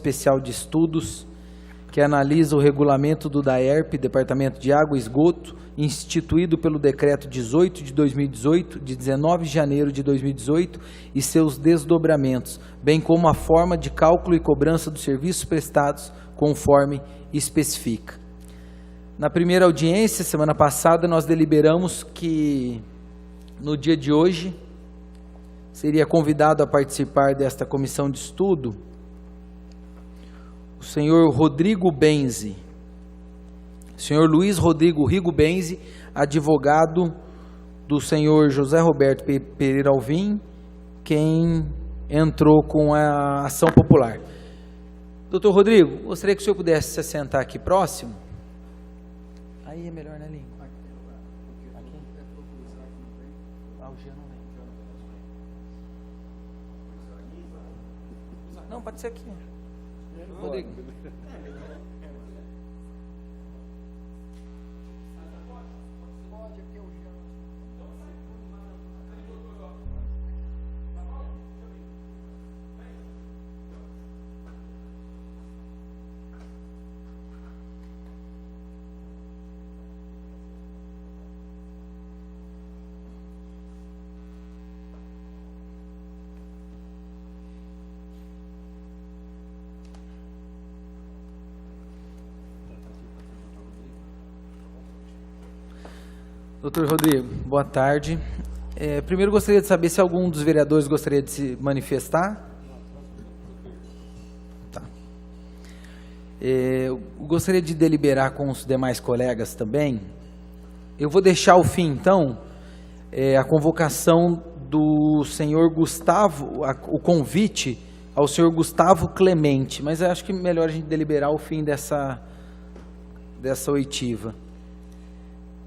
Especial de Estudos, que analisa o regulamento do DAERP, Departamento de Água e Esgoto, instituído pelo Decreto 18 de 2018, de 19 de janeiro de 2018, e seus desdobramentos, bem como a forma de cálculo e cobrança dos serviços prestados, conforme especifica. Na primeira audiência, semana passada, nós deliberamos que, no dia de hoje, seria convidado a participar desta comissão de estudo o senhor Rodrigo Benzi, senhor Luiz Rodrigo Rigo Benzi, advogado do senhor José Roberto Pereira Alvim, quem entrou com a ação popular. Doutor Rodrigo, gostaria que o senhor pudesse se sentar aqui próximo. Aí é melhor, né, Linho? Aqui? Ah, o Jean não vem. Não, pode ser aqui. Rodrigo. Doutor Rodrigo, boa tarde. Primeiro gostaria de saber se algum dos vereadores gostaria de se manifestar. Tá. Eu gostaria de deliberar com os demais colegas também. Eu vou deixar ao fim, então, a convocação do senhor Gustavo, o convite ao senhor Gustavo Clemente, mas eu acho que melhor a gente deliberar ao fim dessa oitiva.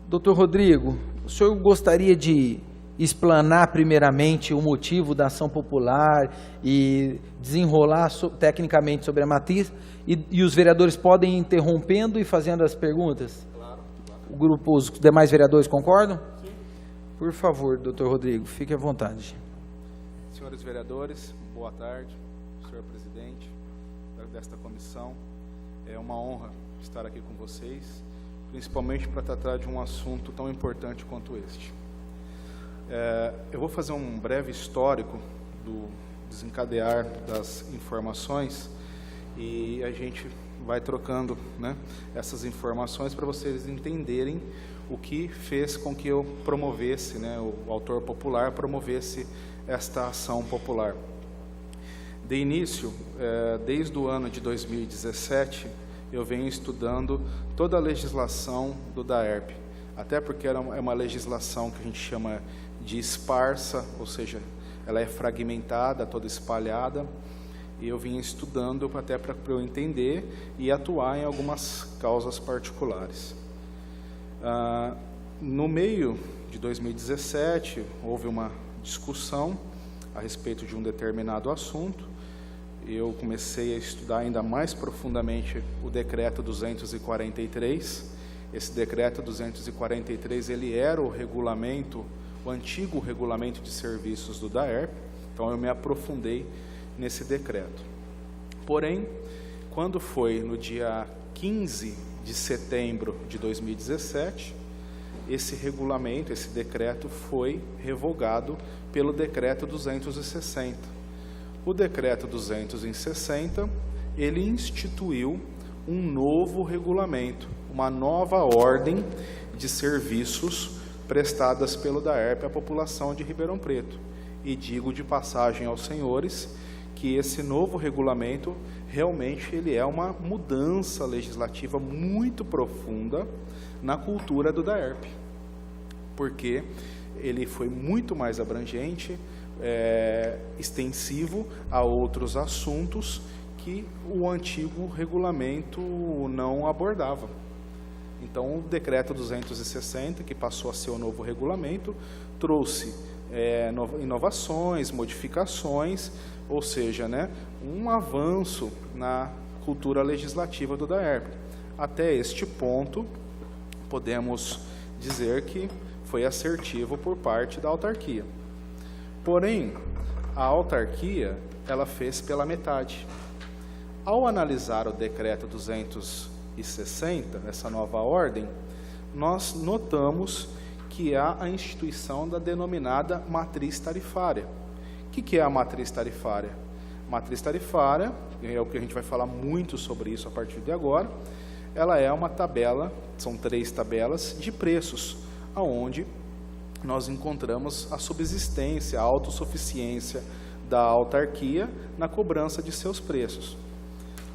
Doutor Rodrigo, o senhor gostaria de explanar primeiramente o motivo da ação popular e desenrolar tecnicamente sobre a matriz, e os vereadores podem ir interrompendo e fazendo as perguntas? Claro. Os demais vereadores concordam? Sim. Por favor, doutor Rodrigo, fique à vontade. Senhores vereadores, boa tarde. Senhor presidente desta comissão, é uma honra estar aqui com vocês, principalmente para tratar de um assunto tão importante quanto este. Eu vou fazer um breve histórico do desencadear das informações e a gente vai trocando, né, essas informações para vocês entenderem o que fez com que eu promovesse, né, o autor popular promovesse esta ação popular. De início, desde o ano de 2017, eu venho estudando toda a legislação do DAERP, até porque é uma legislação que a gente chama de esparsa, ou seja, ela é fragmentada, toda espalhada, e eu vim estudando até para eu entender e atuar em algumas causas particulares. No meio de 2017, houve uma discussão a respeito de um determinado assunto. Eu comecei a estudar ainda mais profundamente o decreto 243. Esse decreto 243, ele era o regulamento, o antigo regulamento de serviços do DAERP, então eu me aprofundei nesse decreto. Porém, quando foi no dia 15 de setembro de 2017, esse regulamento, esse decreto foi revogado pelo decreto 260. O decreto 260, ele instituiu um novo regulamento, uma nova ordem de serviços prestadas pelo DAERP à população de Ribeirão Preto. E digo de passagem aos senhores que esse novo regulamento realmente ele é uma mudança legislativa muito profunda na cultura do DAERP, porque ele foi muito mais abrangente, extensivo a outros assuntos que o antigo regulamento não abordava. Então, o decreto 260, que passou a ser o novo regulamento, trouxe inovações, modificações, ou seja, né, um avanço na cultura legislativa do DAERP. Até este ponto, podemos dizer que foi assertivo por parte da autarquia. Porém, a autarquia, ela fez pela metade. Ao analisar o decreto 260, essa nova ordem, nós notamos que há a instituição da denominada matriz tarifária. O que é a matriz tarifária? Matriz tarifária, é o que a gente vai falar muito sobre isso a partir de agora, ela é uma tabela, são 3 tabelas de preços, onde nós encontramos a subsistência, a autossuficiência da autarquia na cobrança de seus preços.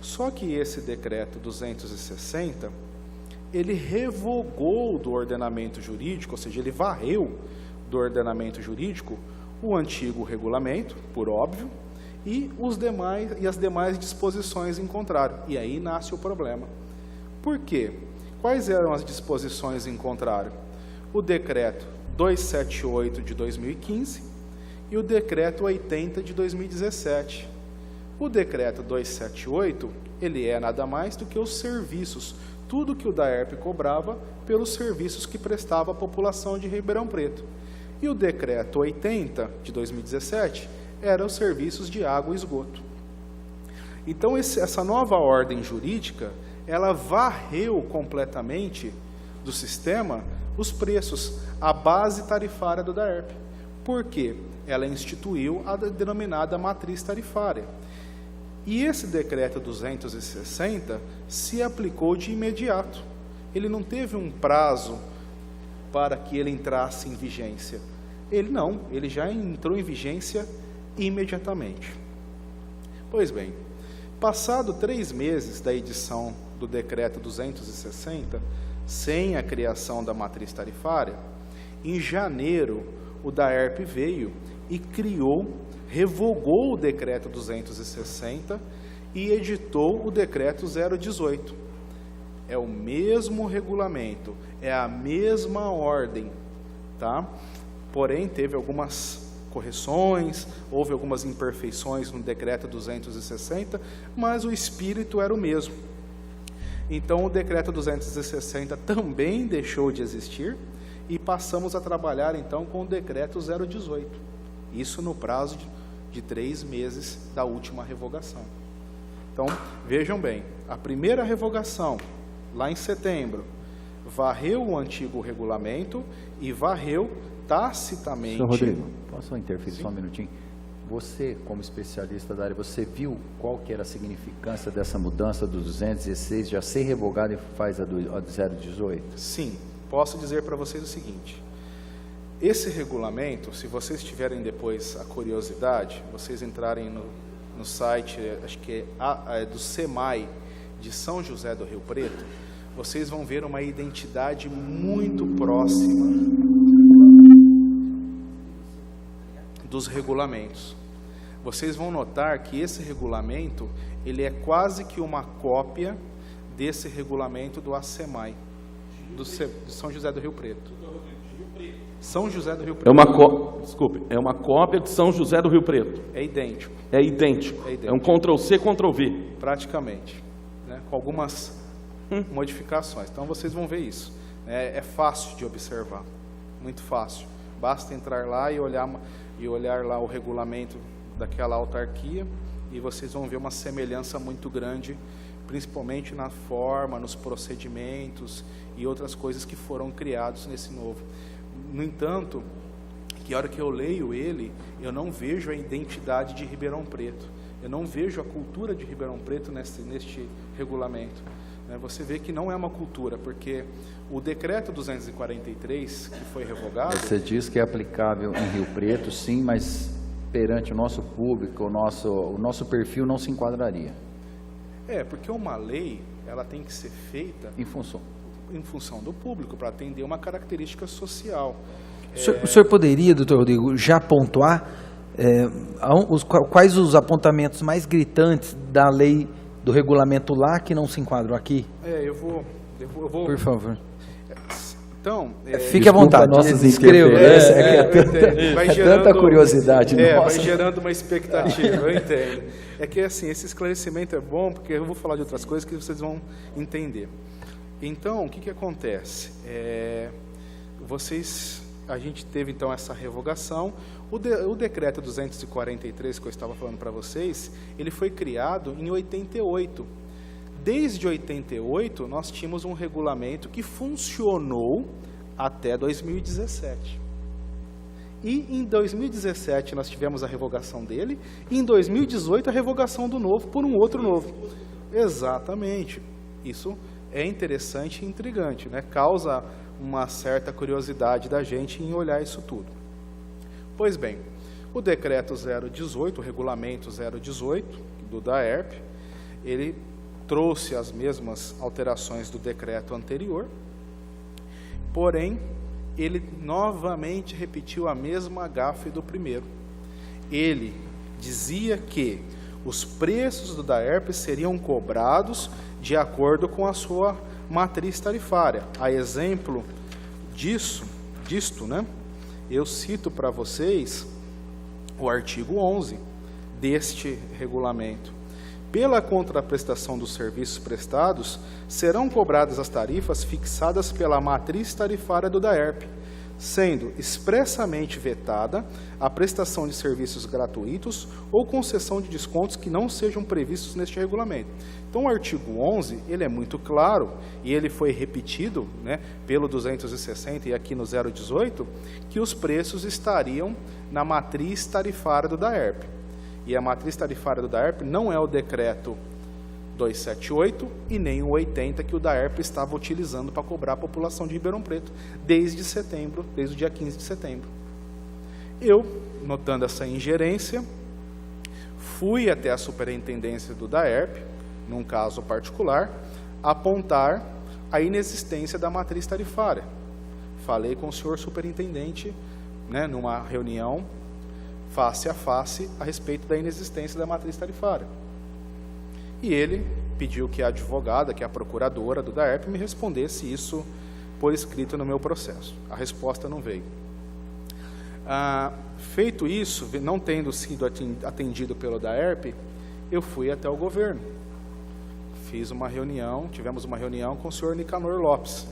Só que esse decreto 260, ele revogou do ordenamento jurídico, ou seja, ele varreu do ordenamento jurídico o antigo regulamento, por óbvio, e as demais disposições em contrário. E aí nasce o problema. Por quê? Quais eram as disposições em contrário? O decreto 278 de 2015 e o decreto 80 de 2017. O decreto 278, ele é nada mais do que os serviços, tudo que o DAERP cobrava pelos serviços que prestava à população de Ribeirão Preto. E o decreto 80 de 2017 eram os serviços de água e esgoto. Então, essa nova ordem jurídica, ela varreu completamente do sistema os preços, a base tarifária do DAERP. Por quê? Ela instituiu a denominada matriz tarifária. E esse decreto 260 se aplicou de imediato. Ele não teve um prazo para que ele entrasse em vigência. Ele já entrou em vigência imediatamente. Pois bem, passado 3 meses da edição do decreto 260, sem a criação da matriz tarifária, em janeiro o DAERP veio e revogou o decreto 260 e editou o decreto 018. É o mesmo regulamento, é a mesma ordem, tá? Porém, teve algumas correções, houve algumas imperfeições no decreto 260, mas o espírito era o mesmo. Então, o decreto 260 também deixou de existir e passamos a trabalhar, então, com o decreto 018. Isso no prazo de 3 meses da última revogação. Então, vejam bem, a primeira revogação, lá em setembro, varreu o antigo regulamento e varreu tacitamente... Senhor Rodrigo, posso interferir só um minutinho? Você, como especialista da área, você viu qual que era a significância dessa mudança do 216 já ser revogado e faz a do 018? Sim, posso dizer para vocês o seguinte: esse regulamento, se vocês tiverem depois a curiosidade, vocês entrarem no site, acho que é do SEMAI de São José do Rio Preto, vocês vão ver uma identidade muito próxima dos regulamentos. Vocês vão notar que esse regulamento, ele é quase que uma cópia desse regulamento do ASEMAI, de São José do Rio Preto. São José do Rio Preto. É uma cópia de São José do Rio Preto. É idêntico. É idêntico. É um Ctrl+C, Ctrl+V. Praticamente, né? Com algumas modificações. Então, vocês vão ver isso. É fácil de observar, muito fácil. Basta entrar lá e olhar lá o regulamento daquela autarquia e vocês vão ver uma semelhança muito grande, principalmente na forma, nos procedimentos e outras coisas que foram criados nesse novo. No entanto, que a hora que eu leio ele, eu não vejo a identidade de Ribeirão Preto, eu não vejo a cultura de Ribeirão Preto neste regulamento. Você vê que não é uma cultura, porque o decreto 243, que foi revogado... Você diz que é aplicável em Rio Preto, sim, mas perante o nosso público, o nosso perfil não se enquadraria. Porque uma lei, ela tem que ser feita... Em função do público, para atender uma característica social. O senhor poderia, doutor Rodrigo, já pontuar quais os apontamentos mais gritantes da lei, do regulamento lá, que não se enquadram aqui? Eu vou... Por favor. Então, fique à vontade. Nossas interferências, tanta curiosidade. Vai gerando uma expectativa, eu entendo. É que assim, esse esclarecimento é bom, porque eu vou falar de outras coisas que vocês vão entender. Então, o que acontece? Vocês a gente teve então essa revogação. O decreto 243 que eu estava falando para vocês, ele foi criado em 88. Desde 88 nós tínhamos um regulamento que funcionou até 2017. E em 2017 nós tivemos a revogação dele, e em 2018 a revogação do novo por um outro novo. Exatamente. Isso é interessante e intrigante, né? Causa uma certa curiosidade da gente em olhar isso tudo. Pois bem, o decreto 018, o regulamento 018 do DAERP, ele trouxe as mesmas alterações do decreto anterior, porém, ele novamente repetiu a mesma gafe do primeiro. Ele dizia que os preços do DAERP seriam cobrados de acordo com a sua matriz tarifária. A exemplo disto, né, eu cito para vocês o artigo 11 deste regulamento. Pela contraprestação dos serviços prestados, serão cobradas as tarifas fixadas pela matriz tarifária do DAERP, sendo expressamente vetada a prestação de serviços gratuitos ou concessão de descontos que não sejam previstos neste regulamento. Então, o artigo 11, ele é muito claro, e ele foi repetido, né, pelo 260 e aqui no 018, que os preços estariam na matriz tarifária do DAERP. E a matriz tarifária do DAERP não é o decreto 278 e nem o 80 que o DAERP estava utilizando para cobrar a população de Ribeirão Preto desde setembro, desde o dia 15 de setembro. Eu, notando essa ingerência, fui até a superintendência do DAERP, num caso particular, apontar a inexistência da matriz tarifária. Falei com o senhor superintendente, né, numa reunião face a face a respeito da inexistência da matriz tarifária. E ele pediu que a advogada, que é a procuradora do DAERP, me respondesse isso por escrito no meu processo. A resposta não veio. Feito isso, não tendo sido atendido pelo DAERP, eu fui até o governo. Tivemos uma reunião com o senhor Nicanor Lopes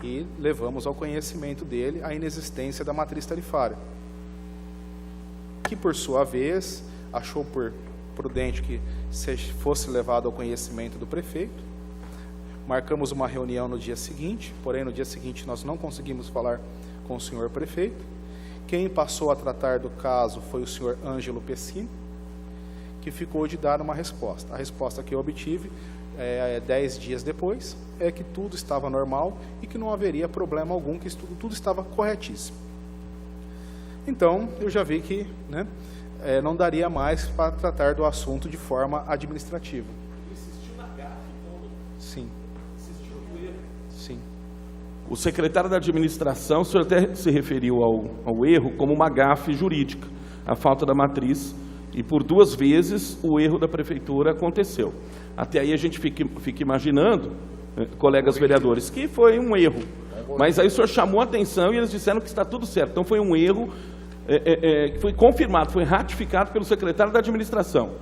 e levamos ao conhecimento dele a inexistência da matriz tarifária, que por sua vez achou por prudente que fosse levado ao conhecimento do prefeito. Marcamos uma reunião no dia seguinte, porém no dia seguinte nós não conseguimos falar com o senhor prefeito. Quem passou a tratar do caso foi o senhor Ângelo Pessini, que ficou de dar uma resposta. A resposta que eu obtive 10 dias depois é que tudo estava normal e que não haveria problema algum, que tudo estava corretíssimo. Então, eu já vi que, né, não daria mais para tratar do assunto de forma administrativa. Insistiu na gafe, então? Sim. Insistiu no erro? Sim. O secretário da administração, o senhor até se referiu ao erro como uma gafe jurídica, a falta da matriz, e por 2 vezes o erro da prefeitura aconteceu. Até aí a gente fica imaginando, colegas vereadores, que foi um erro. Mas aí o senhor chamou a atenção e eles disseram que está tudo certo. Então foi um erro que foi confirmado, foi ratificado pelo secretário da administração.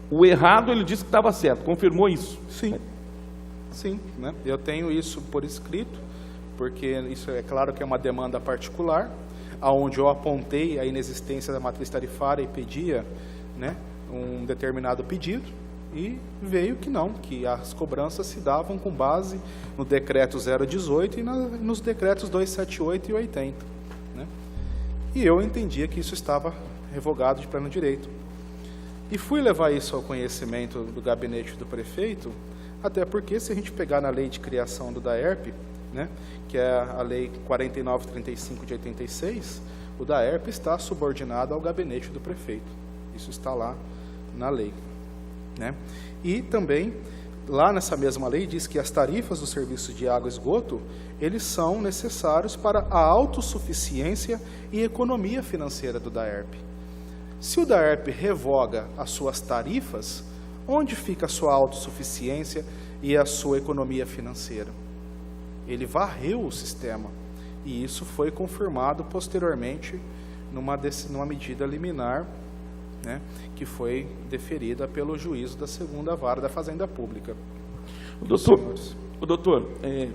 O errado ele disse que estava certo, confirmou isso. Sim, sim, né? Eu tenho isso por escrito, porque isso é claro que é uma demanda particular, aonde eu apontei a inexistência da matriz tarifária e pedia, né, um determinado pedido, e veio que não, que as cobranças se davam com base no decreto 018 e nos decretos 278 e 80. Né? E eu entendia que isso estava revogado de pleno direito. E fui levar isso ao conhecimento do gabinete do prefeito, até porque se a gente pegar na lei de criação do DAERP, né, que é a lei 4935 de 86, o DAERP está subordinado ao gabinete do prefeito. Isso está lá na lei. Né? E também, lá nessa mesma lei, diz que as tarifas do serviço de água e esgoto, eles são necessários para a autossuficiência e economia financeira do DAERP. Se o DAERP revoga as suas tarifas, onde fica a sua autossuficiência e a sua economia financeira? Ele varreu o sistema, e isso foi confirmado posteriormente numa medida liminar, né, que foi deferida pelo juízo da 2ª Vara da Fazenda Pública. Doutor,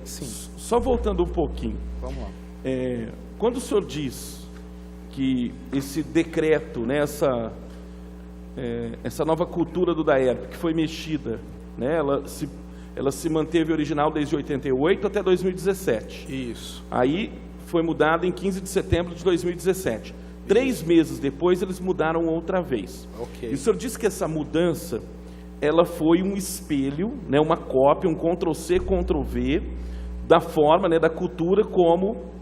sim, só voltando um pouquinho. Vamos lá. Quando o senhor diz que esse decreto, né, essa nova cultura do DAERP, que foi mexida, né, ela se manteve original desde 88 até 2017. Isso. Aí foi mudada em 15 de setembro de 2017. 3 meses depois, eles mudaram outra vez. Ok. E o senhor disse que essa mudança, ela foi um espelho, né, uma cópia, um Ctrl-C, Ctrl-V, da forma, né, da cultura como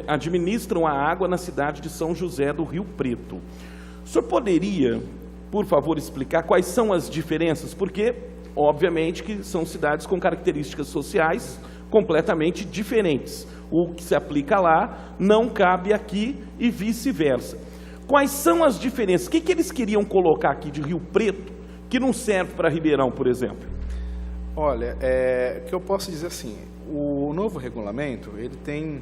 administram a água na cidade de São José do Rio Preto. O senhor poderia, por favor, explicar quais são as diferenças? Porque, obviamente, que são cidades com características sociais completamente diferentes. O que se aplica lá não cabe aqui e vice-versa. Quais são as diferenças? O que eles queriam colocar aqui de Rio Preto que não serve para Ribeirão, por exemplo? Olha, o que eu posso dizer assim, o novo regulamento, ele tem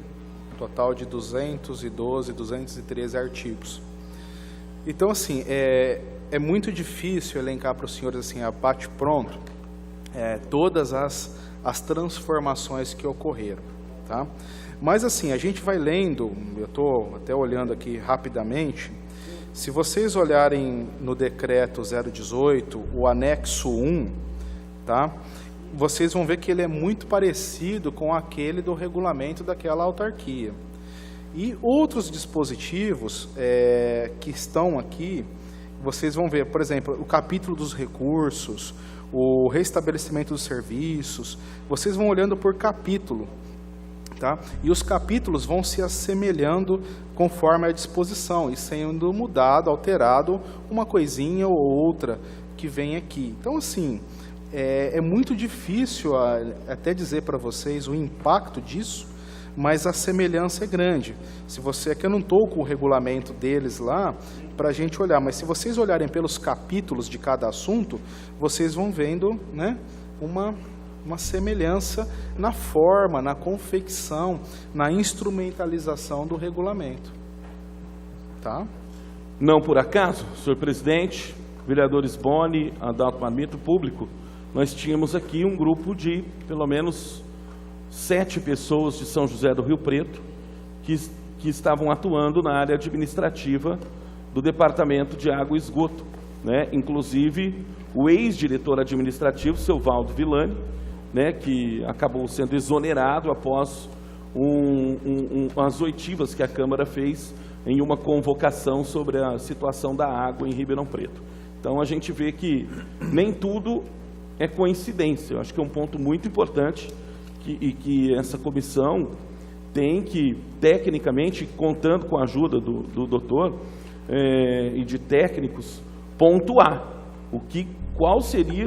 um total de 213 artigos. Então, assim, é muito difícil elencar para os senhores, assim, a bate-pronto, todas as transformações que ocorreram, tá? Mas, assim, a gente vai lendo, eu estou até olhando aqui rapidamente, se vocês olharem no decreto 018, o anexo 1, tá? Vocês vão ver que ele é muito parecido com aquele do regulamento daquela autarquia. E outros dispositivos que estão aqui, vocês vão ver, por exemplo, o capítulo dos recursos, o restabelecimento dos serviços, vocês vão olhando por capítulo, tá? E os capítulos vão se assemelhando conforme a disposição e sendo mudado, alterado uma coisinha ou outra que vem aqui. Então, assim, é muito difícil até dizer para vocês o impacto disso, mas a semelhança é grande. Se você, aqui eu não estou com o regulamento deles lá para a gente olhar, mas se vocês olharem pelos capítulos de cada assunto, vocês vão vendo, né, uma semelhança na forma, na confecção, na instrumentalização do regulamento. Tá? Não por acaso, senhor presidente, vereadores Boni, Adalto Marmito, público, nós tínhamos aqui um grupo de, pelo menos, 7 pessoas de São José do Rio Preto que estavam atuando na área administrativa do Departamento de Água e Esgoto, né? Inclusive o ex-diretor administrativo, seu Valdo Villani, né, que acabou sendo exonerado após as oitivas que a Câmara fez em uma convocação sobre a situação da água em Ribeirão Preto. Então a gente vê que nem tudo é coincidência. Eu acho que é um ponto muito importante que essa comissão tem que, tecnicamente, contando com a ajuda do doutor e de técnicos, pontuar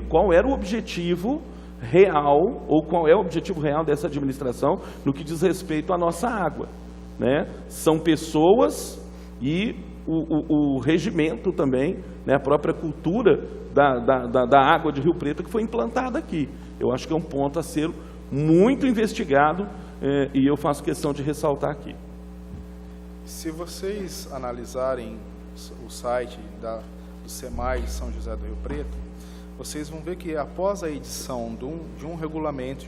qual era o objetivo real, ou qual é o objetivo real dessa administração no que diz respeito à nossa água, né? São pessoas e o regimento também, né, a própria cultura da água de Rio Preto que foi implantada aqui. Eu acho que é um ponto a ser muito investigado e eu faço questão de ressaltar aqui. Se vocês analisarem o site do SEMAI de São José do Rio Preto, vocês vão ver que após a edição de um regulamento,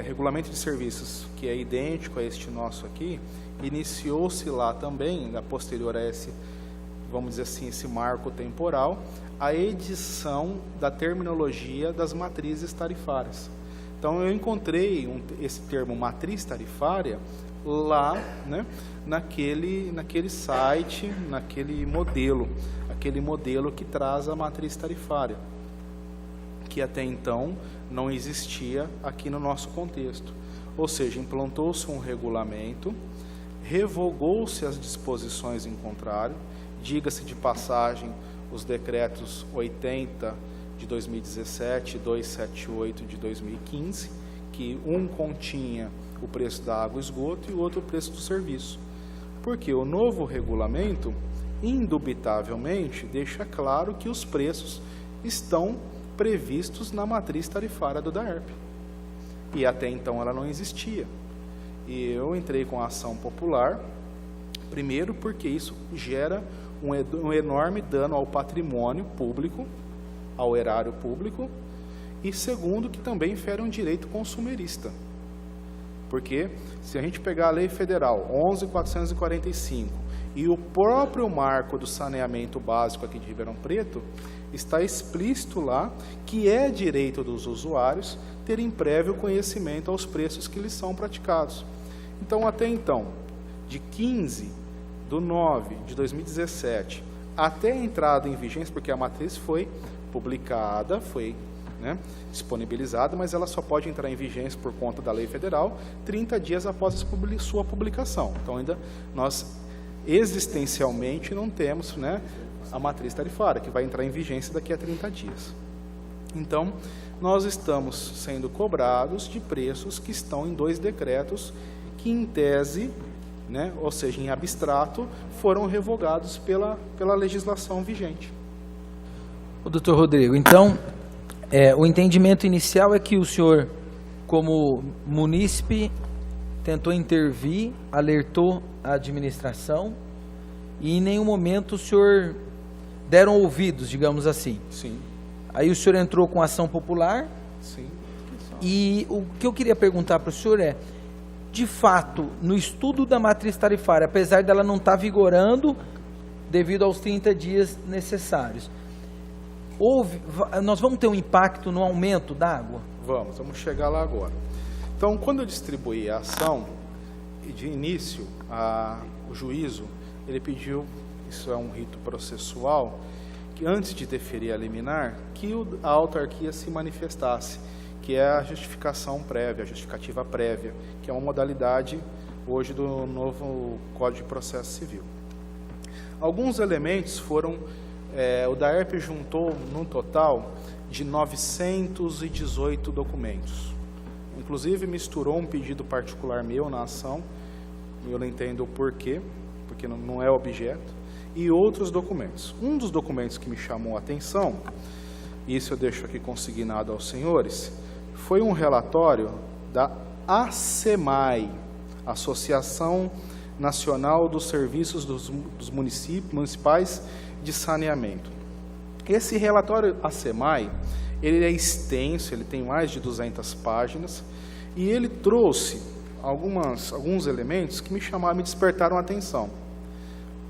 regulamento de serviços que é idêntico a este nosso aqui, iniciou-se lá também, posterior a esse, vamos dizer assim, esse marco temporal, a edição da terminologia das matrizes tarifárias. Então eu encontrei esse termo matriz tarifária lá, né, naquele site, naquele modelo, aquele modelo que traz a matriz tarifária, que até então não existia aqui no nosso contexto. Ou seja, implantou-se um regulamento, revogou-se as disposições em contrário, diga-se de passagem os decretos 80 de 2017 e 278 de 2015, que um continha o preço da água e esgoto e o outro o preço do serviço. Porque o novo regulamento, indubitavelmente, deixa claro que os preços estão previstos na matriz tarifária do DAERP. E até então ela não existia. E eu entrei com a ação popular, primeiro porque isso gera um enorme dano ao patrimônio público, ao erário público, e segundo que também fere um direito consumerista. Porque se a gente pegar a Lei Federal 11.445 e o próprio marco do saneamento básico aqui de Ribeirão Preto, está explícito lá que é direito dos usuários terem prévio conhecimento aos preços que lhes são praticados. Então, até então, de 15/9/2017 até a entrada em vigência, porque a matriz foi publicada, foi disponibilizada, mas ela só pode entrar em vigência por conta da lei federal 30 dias após a sua publicação. Então, ainda nós existencialmente não temos a matriz tarifária, que vai entrar em vigência daqui a 30 dias. Então, nós estamos sendo cobrados de preços que estão em 2 decretos que, em tese, ou seja, em abstrato, foram revogados pela legislação vigente. O doutor Rodrigo, então, o entendimento inicial é que o senhor, como munícipe, tentou intervir, alertou a administração e em nenhum momento o senhor deram ouvidos, digamos assim. Sim. Aí o senhor entrou com ação popular. Sim. E o que eu queria perguntar para o senhor é, de fato, no estudo da matriz tarifária, apesar dela não estar vigorando devido aos 30 dias necessários, nós vamos ter um impacto no aumento da água? Vamos chegar lá agora. Então, quando eu distribuí a ação, de início, o juízo, ele pediu, isso é um rito processual, que antes de deferir a liminar, que a autarquia se manifestasse, que é a justificação prévia, a justificativa prévia, que é uma modalidade hoje do novo Código de Processo Civil. Alguns elementos foram, o DAERP juntou num total de 918 documentos. Inclusive misturou um pedido particular meu na ação, eu não entendo o porquê, porque não é objeto, e outros documentos. Um dos documentos que me chamou a atenção, e isso eu deixo aqui consignado aos senhores, foi um relatório da ASEMAI, Associação Nacional dos Serviços dos Municipais de Saneamento. Esse relatório ASEMAI, ele é extenso, ele tem mais de 200 páginas, e ele trouxe alguns elementos que me despertaram a atenção.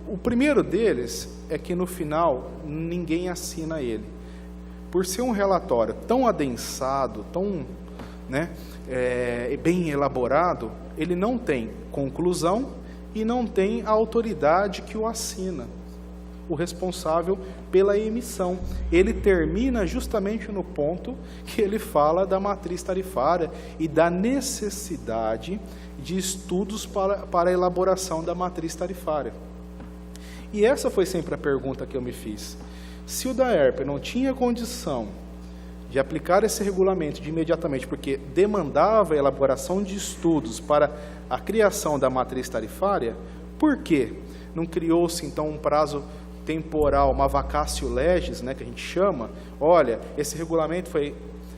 O primeiro deles é que no final ninguém assina ele. Por ser um relatório tão adensado, tão bem elaborado, ele não tem conclusão e não tem a autoridade que o assina, o responsável pela emissão. Ele termina justamente no ponto que ele fala da matriz tarifária e da necessidade de estudos para a elaboração da matriz tarifária. E essa foi sempre a pergunta que eu me fiz. Se o DAERP não tinha condição de aplicar esse regulamento de imediatamente, porque demandava a elaboração de estudos para a criação da matriz tarifária, por que não criou-se então um prazo temporal, uma vacatio legis, que a gente chama? Olha, esse regulamento foi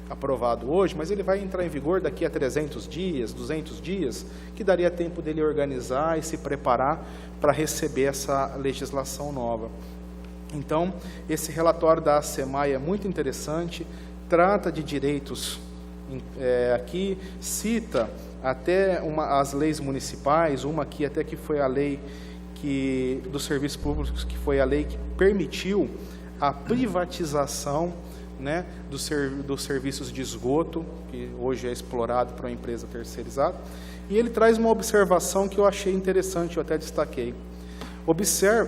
aprovado hoje, mas ele vai entrar em vigor daqui a 300 dias, 200 dias, que daria tempo dele organizar e se preparar para receber essa legislação nova. Então, esse relatório da ASEMAI é muito interessante, trata de direitos, aqui cita até as leis municipais, uma aqui até que foi a lei dos serviços públicos, que foi a lei que permitiu a privatização dos serviços de esgoto, que hoje é explorado por uma empresa terceirizada. E ele traz uma observação que eu achei interessante, eu até destaquei.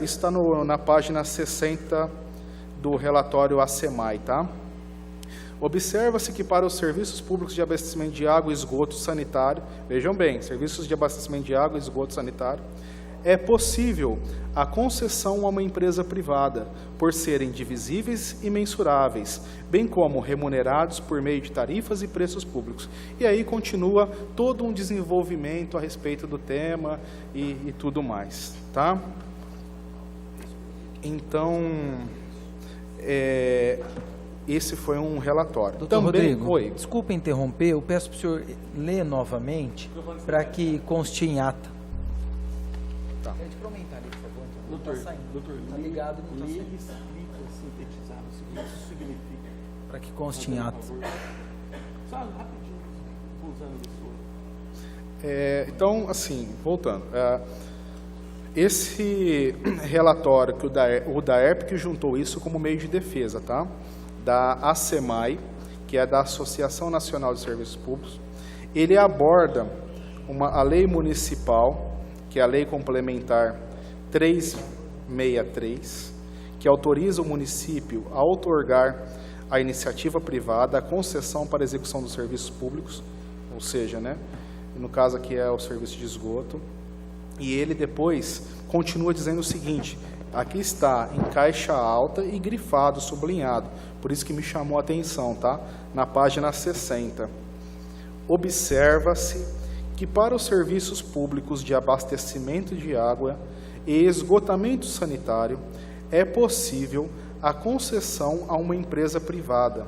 Está na página 60 do relatório ASEMAI, tá? Observa-se que para os serviços públicos de abastecimento de água e esgoto sanitário, vejam bem, serviços de abastecimento de água e esgoto sanitário, é possível a concessão a uma empresa privada, por serem divisíveis e mensuráveis, bem como remunerados por meio de tarifas e preços públicos. E aí continua todo um desenvolvimento a respeito do tema e tudo mais, tá? Então, esse foi um relatório. Doutor Também, Rodrigo, desculpa interromper, eu peço para o senhor ler novamente, para que conste em ata. Tá. Pede para aumentar ali, por favor. Doutor, Tá ligado e não está saindo. explica sintetizar o que isso significa. Para que conste em ata. Só rapidinho, usando isso. Então, assim, voltando, esse relatório que o DAERP que juntou isso como meio de defesa, tá? Da ASEMAI, que é da Associação Nacional de Serviços Públicos, ele aborda a lei municipal, que é a lei complementar 363, que autoriza o município a outorgar à iniciativa privada a concessão para execução dos serviços públicos, ou seja, né, no caso aqui é o serviço de esgoto, e ele depois continua dizendo o seguinte, aqui está em caixa alta e grifado, sublinhado, por isso que me chamou a atenção, tá? Na página 60. Observa-se que para os serviços públicos de abastecimento de água e esgotamento sanitário é possível a concessão a uma empresa privada,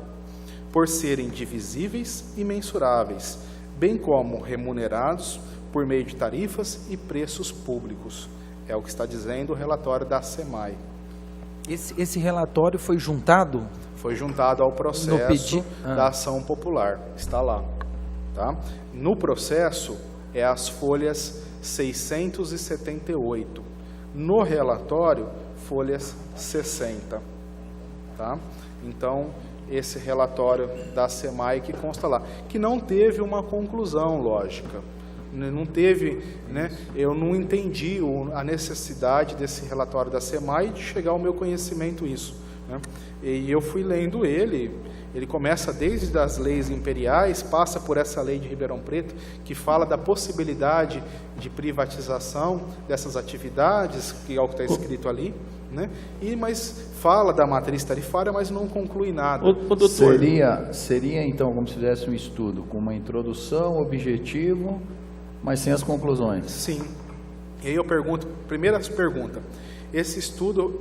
por serem divisíveis e mensuráveis, bem como remunerados por meio de tarifas e preços públicos. É o que está dizendo o relatório da ASEMAI. Esse relatório foi juntado? Foi juntado ao processo da ação popular. Está lá. Tá? No processo, é as folhas 678. No relatório, folhas 60. Tá? Então, esse relatório da ASEMAI que consta lá, que não teve uma conclusão lógica. Não teve, né, eu não entendi a necessidade desse relatório da ASEMAI de chegar ao meu conhecimento isso. Né? E eu fui lendo ele começa desde as leis imperiais, passa por essa lei de Ribeirão Preto, que fala da possibilidade de privatização dessas atividades, que é o que está escrito ali, né? Mas fala da matriz tarifária, mas não conclui nada. Seria então como se fizesse um estudo com uma introdução, objetivo, mas sem as conclusões. Sim. E aí eu pergunto, primeira pergunta, esse estudo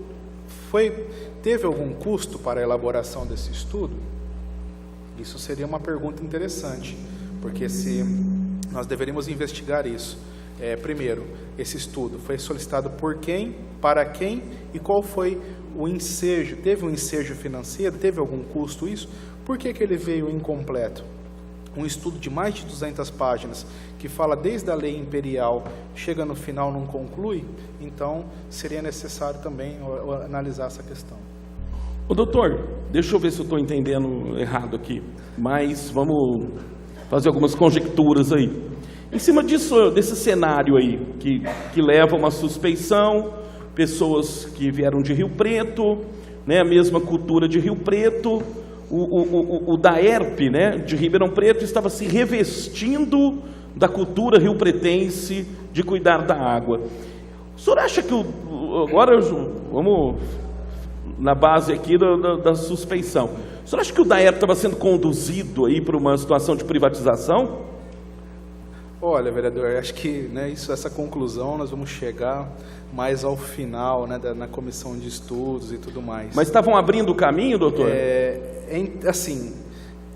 teve algum custo para a elaboração desse estudo? Isso seria uma pergunta interessante, porque nós deveríamos investigar isso. Primeiro, esse estudo foi solicitado por quem, para quem e qual foi o ensejo? Teve um ensejo financeiro? Teve algum custo isso? Por que ele veio incompleto? Um estudo de mais de 200 páginas, que fala desde a lei imperial, chega no final, não conclui, então seria necessário também analisar essa questão. Ô doutor, deixa eu ver se eu estou entendendo errado aqui, mas vamos fazer algumas conjecturas aí. Em cima disso, desse cenário aí, que leva a uma suspeição, pessoas que vieram de Rio Preto, né, a mesma cultura de Rio Preto, o DAERP, né, de Ribeirão Preto estava se revestindo da cultura rio-pretense de cuidar da água. O senhor acha que agora vamos na base aqui da suspeição. O senhor acha que o DAERP estava sendo conduzido aí para uma situação de privatização? Olha, vereador, acho que, né, essa conclusão nós vamos chegar mais ao final, né, na comissão de estudos e tudo mais. Mas estavam abrindo o caminho, doutor? Assim,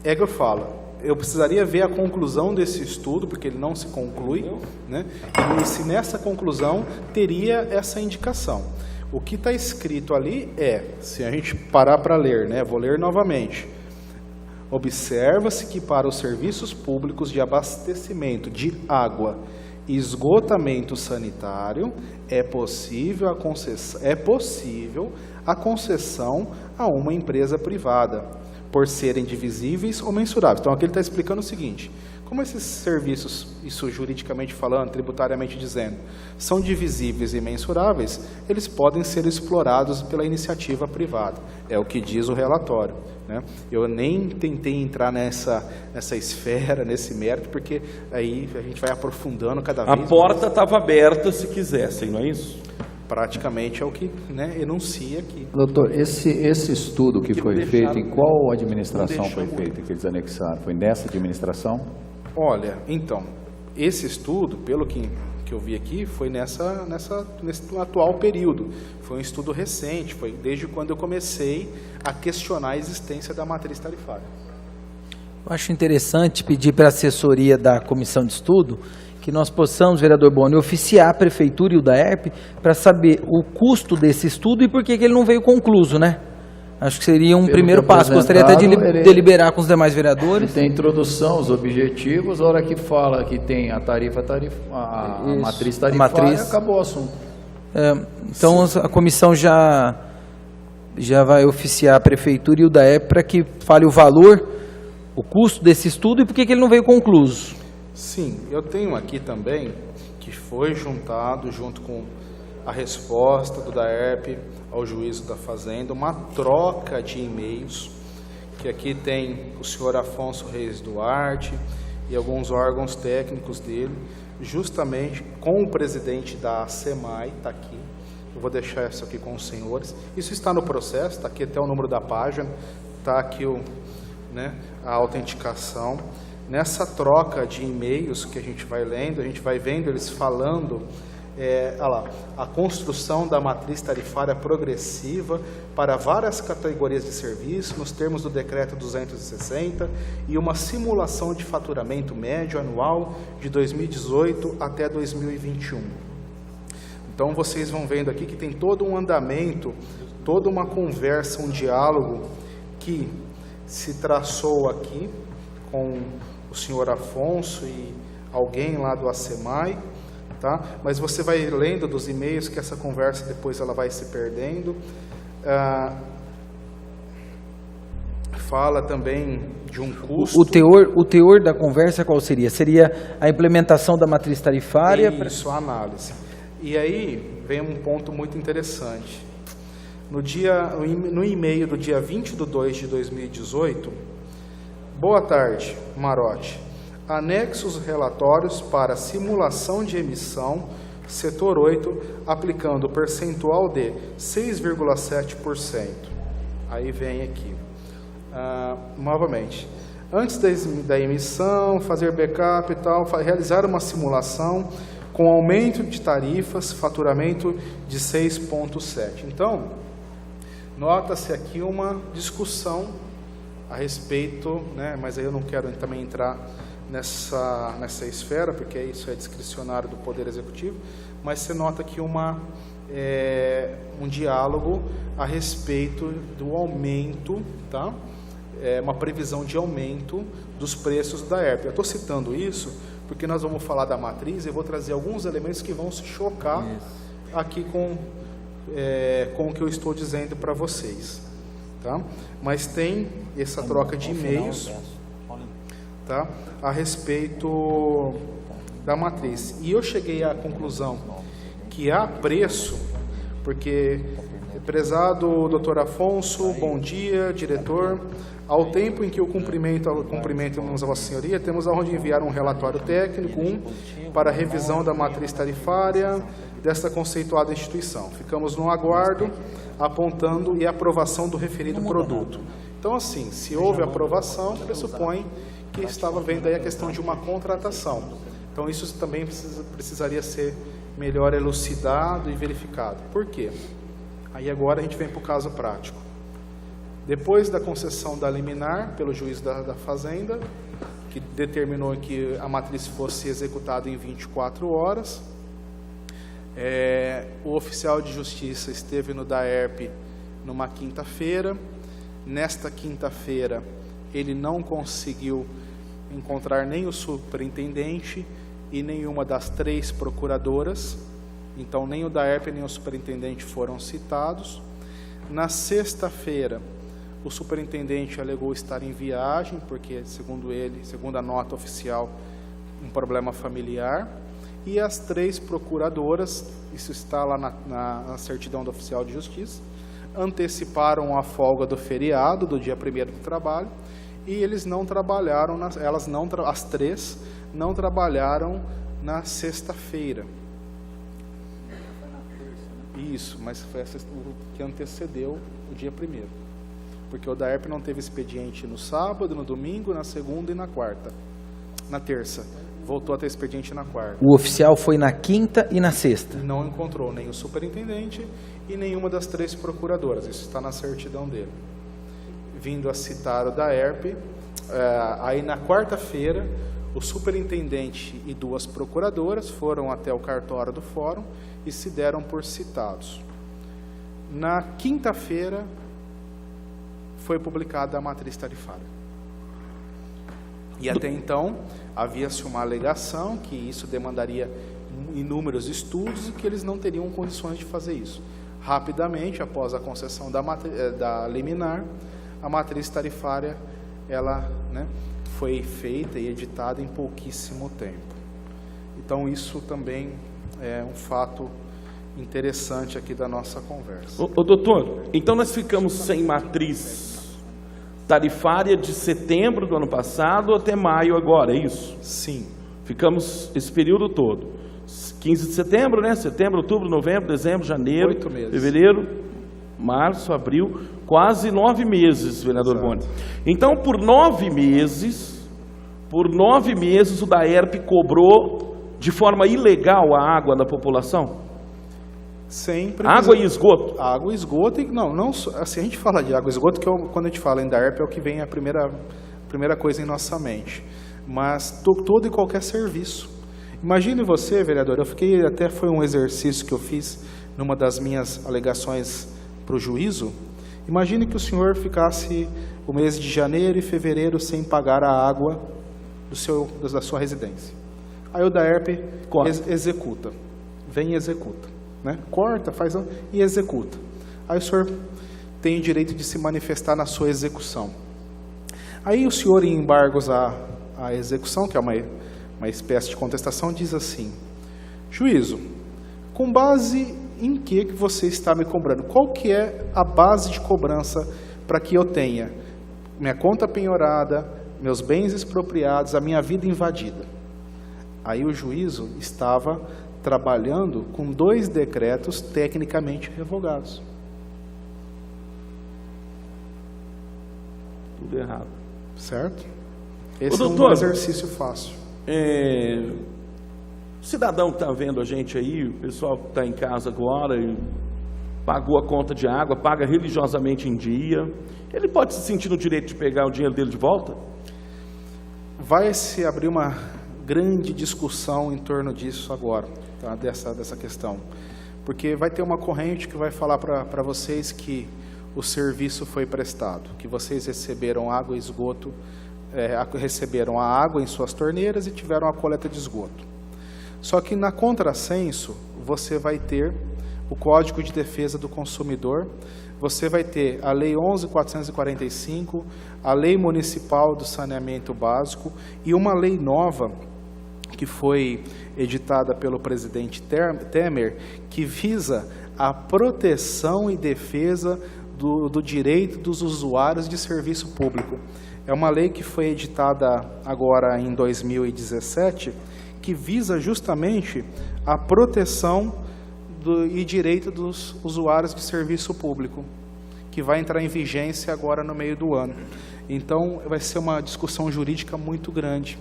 é que eu falo, eu precisaria ver a conclusão desse estudo, porque ele não se conclui, né, e se nessa conclusão teria essa indicação. O que está escrito ali se a gente parar para ler, né, vou ler novamente. Observa-se que para os serviços públicos de abastecimento de água e esgotamento sanitário é possível a concessão a uma empresa privada, por serem divisíveis ou mensuráveis. Então aqui ele está explicando o seguinte, como esses serviços, isso juridicamente falando, tributariamente dizendo, são divisíveis e mensuráveis, eles podem ser explorados pela iniciativa privada. É o que diz o relatório. Né? Eu nem tentei entrar nessa esfera, nesse mérito, porque aí a gente vai aprofundando cada vez mais. A porta estava aberta se quisessem, não é isso? Praticamente é o que, né, enuncia aqui. Doutor, esse estudo que foi feito, em qual administração foi feito, que eles anexaram? Foi nessa administração? Olha, então, esse estudo, pelo que eu vi aqui, foi nesse atual período. Foi um estudo recente, foi desde quando eu comecei a questionar a existência da matriz tarifária. Eu acho interessante pedir para a assessoria da comissão de estudo que nós possamos, vereador Boni, oficiar a prefeitura e o DAERP para saber o custo desse estudo e por que ele não veio concluso, né? Acho que seria um Pelo primeiro que passo. Gostaria até de apresentado, ele- deliberar com os demais vereadores. Tem introdução, os objetivos, a hora que fala que tem a a Isso, matriz a tarifária, matriz. acabou o assunto. Então a comissão já vai oficiar a prefeitura e o DAERP para que fale o valor, o custo desse estudo e por que ele não veio concluso. Sim, eu tenho aqui também que foi juntado junto com a resposta do DAERP ao juízo da Fazenda, uma troca de e-mails, que aqui tem o senhor Afonso Reis Duarte e alguns órgãos técnicos dele, justamente com o presidente da SEMAI, está aqui. Eu vou deixar isso aqui com os senhores. Isso está no processo, está aqui até o número da página, está aqui a autenticação. Nessa troca de e-mails que a gente vai lendo, a gente vai vendo eles falando, a construção da matriz tarifária progressiva para várias categorias de serviço, nos termos do decreto 260, e uma simulação de faturamento médio anual de 2018 até 2021. Então vocês vão vendo aqui que tem todo um andamento, toda uma conversa, um diálogo que se traçou aqui com o senhor Afonso e alguém lá do ACEMAI, tá? Mas você vai lendo dos e-mails que essa conversa depois ela vai se perdendo. Fala também de um custo. O teor da conversa qual seria? Seria a implementação da matriz tarifária? Isso, a análise. E aí vem um ponto muito interessante. No e-mail do dia 20 de 2 de 2018, boa tarde, Marotti. Anexos relatórios para simulação de emissão, setor 8, aplicando percentual de 6,7%. Aí vem aqui. Novamente. Antes da emissão, fazer backup e tal, realizar uma simulação com aumento de tarifas, faturamento de 6,7%. Então, nota-se aqui uma discussão a respeito, mas aí eu não quero também entrar nessa esfera, porque isso é discricionário do Poder Executivo, mas você nota aqui um diálogo a respeito do aumento, tá? Uma previsão de aumento dos preços da ERP. Eu estou citando isso porque nós vamos falar da matriz e eu vou trazer alguns elementos que vão se chocar aqui com o que eu estou dizendo para vocês. Tá? Mas tem essa troca de e-mails, tá? A respeito da matriz. E eu cheguei à conclusão que há preço, porque, prezado doutor Afonso, bom dia, diretor. Ao tempo em que eu cumprimentamos a Vossa Senhoria, temos aonde enviar um relatório técnico, para revisão da matriz tarifária desta conceituada instituição. Ficamos no aguardo, apontando e aprovação do referido produto. Então, assim, se houve aprovação, pressupõe que estava vendo aí a questão de uma contratação. Então, isso também precisaria ser melhor elucidado e verificado. Por quê? Aí agora a gente vem para o caso prático. Depois da concessão da liminar pelo juiz da Fazenda, que determinou que a matriz fosse executada em 24 horas, o oficial de justiça esteve no DAERP numa quinta-feira. Nesta quinta-feira, ele não conseguiu encontrar nem o superintendente e nenhuma das 3 procuradoras. Então, nem o DAERP nem o superintendente foram citados. Na sexta-feira, o superintendente alegou estar em viagem, porque, segundo a nota oficial, um problema familiar. E as 3 procuradoras, isso está lá na certidão do oficial de justiça, anteciparam a folga do feriado, do dia 1º do trabalho, e eles não trabalharam, as 3 não trabalharam na sexta-feira. Isso, mas foi o que antecedeu o dia 1º. Porque o DAERP não teve expediente no sábado, no domingo, na segunda e na quarta. Na terça. Voltou a ter expediente na quarta. O oficial foi na quinta e na sexta. Não encontrou nem o superintendente e nenhuma das 3 procuradoras. Isso está na certidão dele. Vindo a citar o DAERP, aí na quarta-feira, o superintendente e 2 procuradoras foram até o cartório do fórum e se deram por citados. Na quinta-feira, foi publicada a matriz tarifária. E até então, havia-se uma alegação que isso demandaria inúmeros estudos e que eles não teriam condições de fazer isso. Rapidamente, após a concessão da liminar, a matriz tarifária ela, foi feita e editada em pouquíssimo tempo. Então, isso também é um fato interessante aqui da nossa conversa. Ô doutor, então nós ficamos sem matriz tarifária de setembro do ano passado até maio agora, é isso? Sim. Ficamos esse período todo. 15 de setembro, né? Setembro, outubro, novembro, dezembro, janeiro, 8 meses. Fevereiro, março, abril, quase 9 meses, vereador Boni. Então, por 9 meses, o DAERP cobrou de forma ilegal a água da população? Sempre. Água e esgoto? Água e esgoto, não assim, a gente fala de água e esgoto, que quando a gente fala em DAERP é o que vem a primeira coisa em nossa mente. Mas todo e qualquer serviço. Imagine você, vereador, foi um exercício que eu fiz numa das minhas alegações para o juízo. Imagine que o senhor ficasse o mês de janeiro e fevereiro sem pagar a água da sua residência. Aí o DAERP executa, vem e executa. Corta, faz e executa. Aí o senhor tem o direito de se manifestar na sua execução. Aí o senhor, em embargos à execução, que é uma espécie de contestação, diz assim: juízo, com base em que você está me cobrando? Qual que é a base de cobrança para que eu tenha minha conta penhorada, meus bens expropriados, a minha vida invadida? Aí o juízo estava trabalhando com 2 decretos tecnicamente revogados. Tudo errado. Certo? Esse Ô, doutor, é um exercício fácil. O cidadão que está vendo a gente aí, o pessoal que está em casa agora e pagou a conta de água, paga religiosamente em dia, ele pode se sentir no direito de pegar o dinheiro dele de volta? Vai se abrir uma grande discussão em torno disso agora, tá? dessa questão. Porque vai ter uma corrente que vai falar para vocês que o serviço foi prestado, que vocês receberam água e esgoto, receberam a água em suas torneiras e tiveram a coleta de esgoto. Só que na contrassenso, você vai ter o Código de Defesa do Consumidor, você vai ter a Lei 11.445, a Lei Municipal do Saneamento Básico e uma lei nova que foi editada pelo presidente Temer, que visa a proteção e defesa do direito dos usuários de serviço público. É uma lei que foi editada agora em 2017, que visa justamente a proteção e direito dos usuários de serviço público, que vai entrar em vigência agora no meio do ano. Então, vai ser uma discussão jurídica muito grande,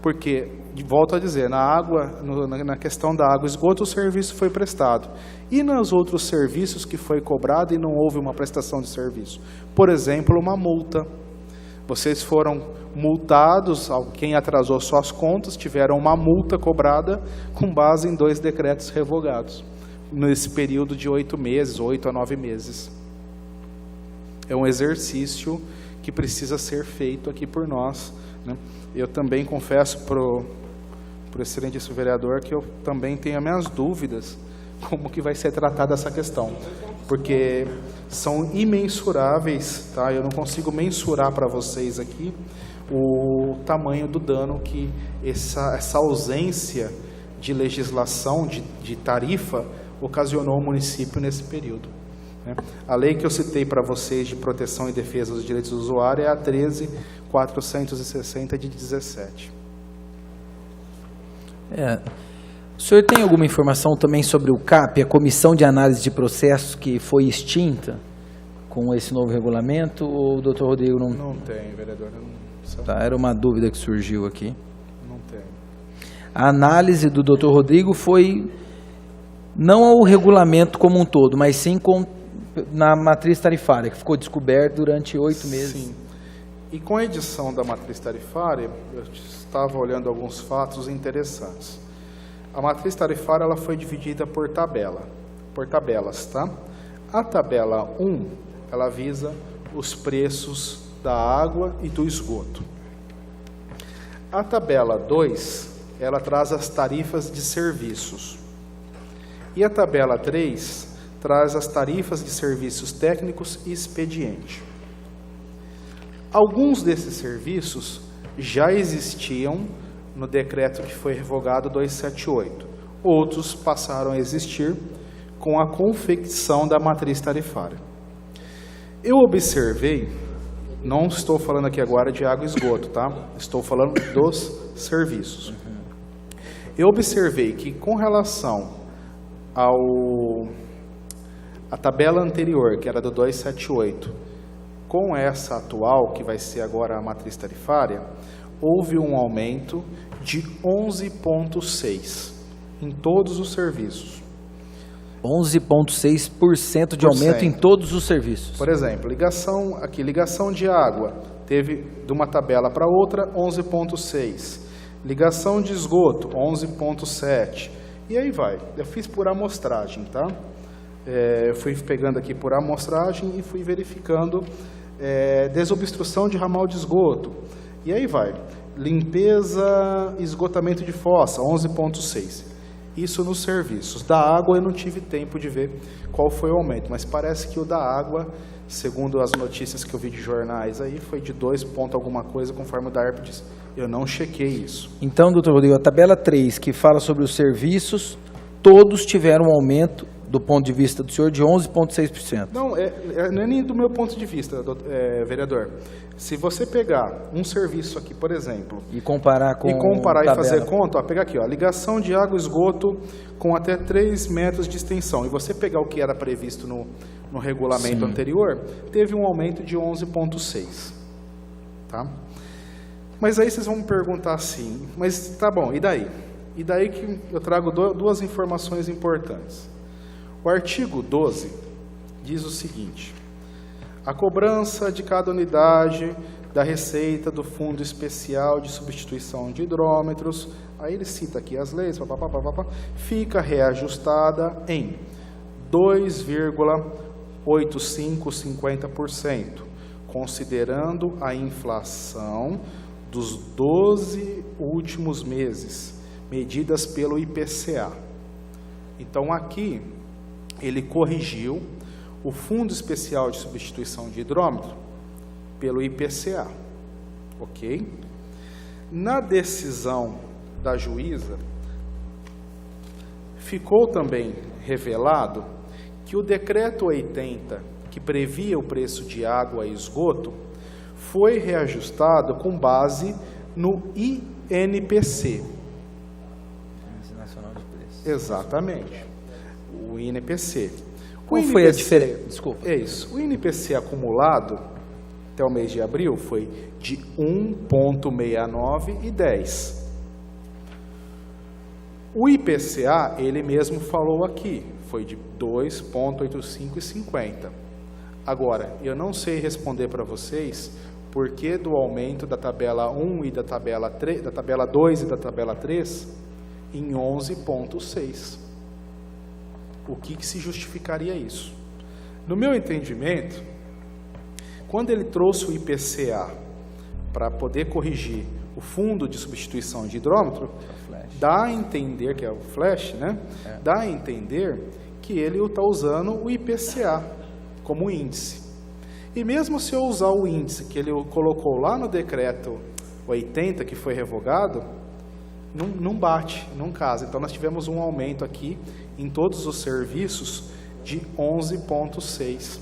porque, volto a dizer, na questão da água e esgoto, o serviço foi prestado. E nos outros serviços que foi cobrado e não houve uma prestação de serviço? Por exemplo, uma multa. Vocês foram multados, quem atrasou suas contas, tiveram uma multa cobrada com base em 2 decretos revogados, nesse período de 8 meses, 8 a 9 meses. É um exercício que precisa ser feito aqui por nós. Eu também confesso para o excelentíssimo vereador que eu também tenho as minhas dúvidas como que vai ser tratada essa questão, porque são imensuráveis, tá? Eu não consigo mensurar para vocês aqui o tamanho do dano que essa ausência de legislação, de tarifa, ocasionou ao município nesse período. A lei que eu citei para vocês de proteção e defesa dos direitos do usuário é a 13.460 de 17. O senhor tem alguma informação também sobre o CAP, a Comissão de Análise de Processos, que foi extinta com esse novo regulamento, ou o doutor Rodrigo não... Não tem, vereador. Tá, era uma dúvida que surgiu aqui. Não tem. A análise do doutor Rodrigo foi não ao regulamento como um todo, mas sim na matriz tarifária, que ficou descoberto durante 8 meses. Sim. E com a edição da matriz tarifária, eu estava olhando alguns fatos interessantes. A matriz tarifária ela foi dividida por tabelas, tá? A tabela 1, ela visa os preços da água e do esgoto. A tabela 2, ela traz as tarifas de serviços. E a tabela 3 traz as tarifas de serviços técnicos e expediente. Alguns desses serviços já existiam no decreto que foi revogado 278. Outros passaram a existir com a confecção da matriz tarifária. Eu observei, não estou falando aqui agora de água e esgoto, tá? Estou falando dos serviços. Eu observei que com relação a tabela anterior, que era do 278, com essa atual, que vai ser agora a matriz tarifária, houve um aumento de 11,6% em todos os serviços. 11,6% de aumento em todos os serviços. Por exemplo, ligação de água, teve de uma tabela para outra 11,6%. Ligação de esgoto, 11,7%. E aí vai. Eu fiz por amostragem, tá? Eu fui pegando aqui por amostragem e fui verificando desobstrução de ramal de esgoto. E aí vai. Limpeza, esgotamento de fossa, 11,6%. Isso nos serviços. Da água eu não tive tempo de ver qual foi o aumento, mas parece que o da água, segundo as notícias que eu vi de jornais aí, foi de 2 ponto alguma coisa, conforme o DAERP disse. Eu não chequei isso. Então, doutor Rodrigo, a tabela 3, que fala sobre os serviços, todos tiveram um aumento, do ponto de vista do senhor, de 11,6%. Não, não é nem do meu ponto de vista, vereador. Se você pegar um serviço aqui, por exemplo, e comparar e fazer conta, pegar aqui, ligação de água e esgoto com até 3 metros de extensão, e você pegar o que era previsto no regulamento anterior, teve um aumento de 11,6%. Tá? Mas aí vocês vão me perguntar assim, mas tá bom, e daí? E daí que eu trago duas informações importantes. O artigo 12 diz o seguinte: a cobrança de cada unidade da receita do Fundo Especial de Substituição de Hidrômetros, aí ele cita aqui as leis, fica reajustada em 2,8550%, considerando a inflação dos 12 últimos meses, medidas pelo IPCA. Então aqui ele corrigiu o Fundo Especial de Substituição de Hidrômetro pelo IPCA, ok? Na decisão da juíza, ficou também revelado que o decreto 80, que previa o preço de água e esgoto, foi reajustado com base no INPC. Nacional de Preços. Exatamente, o INPC. Qual foi a diferença? Desculpa. É isso. O INPC acumulado até o mês de abril foi de 1,69 e 10. O IPCA, ele mesmo falou aqui, foi de 2,85 e 50. Agora, eu não sei responder para vocês por que do aumento da tabela 1 e da tabela 3, da tabela 2 e da tabela 3 em 11,6. O que se justificaria isso? No meu entendimento, quando ele trouxe o IPCA para poder corrigir o fundo de substituição de hidrômetro, dá a entender, que é o flash, né? Dá a entender que ele está usando o IPCA como índice. E mesmo se eu usar o índice que ele colocou lá no decreto 80, que foi revogado, não bate, não casa. Então nós tivemos um aumento aqui em todos os serviços de 11,6%.